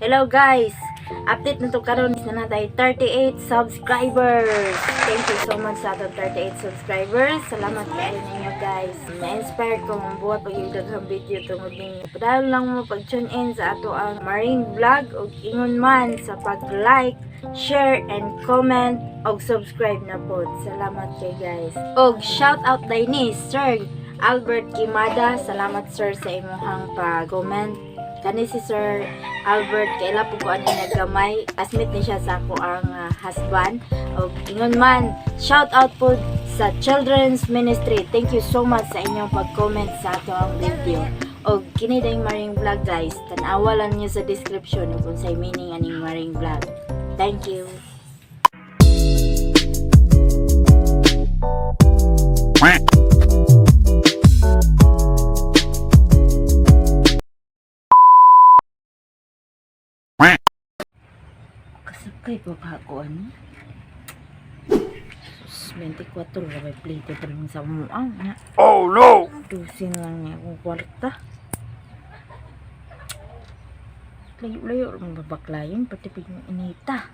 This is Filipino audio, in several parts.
Hello guys! Update na to karon na natay 38 subscribers. Thank you so much sa atong 38 subscribers. Salamat kayo ninyo guys. Na-inspire ko mambuhat pag yung daghang video tungod ninyo. Padahal lang mo pag-tune in sa ato ang MarinG vlog o ingon man sa pag-like, share, and comment og subscribe na po. Salamat kay guys. Og shout out day ni Sir Albert Kimada. Salamat sir sa imuhang pag-comment. Kani si Sir Albert kaila po ko ani naggamay, asmit ni siya sa ako ang husband. O ingon man, shout out po sa Children's Ministry. Thank you so much sa inyong pag-comment sa ato ang video. O kini dayong MarinG vlog guys, tan-awa lang niyo sa description kung say meaning aning MarinG vlog. Thank you. Kasakay pa ako ano? 24 na may plate pa lang sa muang na. Oh no! Dusin lang niya akong kwarta. Layo-layo ang babaklayon pati ping inita.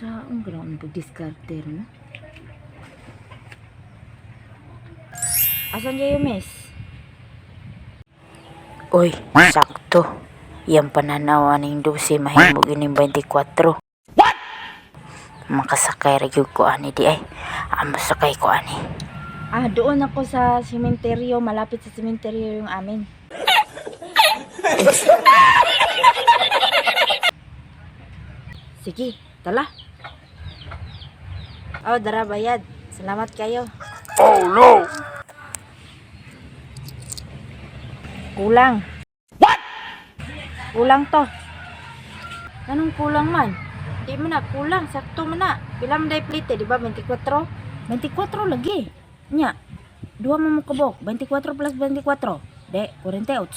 Saan gano'n ang pag-discarter na? Asan niya yung miss? Uy, sakto. Yang pananaw aning 12 mahimog ining 24. What? Makasakay ra gyud ko ani di ay. Masakay ko ani. Doon ako sa sementeryo, malapit sa sementeryo yung amin. Sige, tala. Dara bayad. Salamat kayo. Oh no! Kulang. Kulang to. Anong kulang man? Di man na kulang, sakto man na. Pila man day plate, di ba? 24? 24 lagi. Nya. Dua mo kabok. 24 plus 24. De, 48.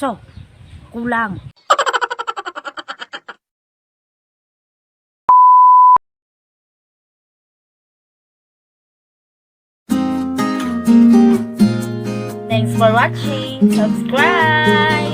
Kulang. Thanks for watching. Subscribe.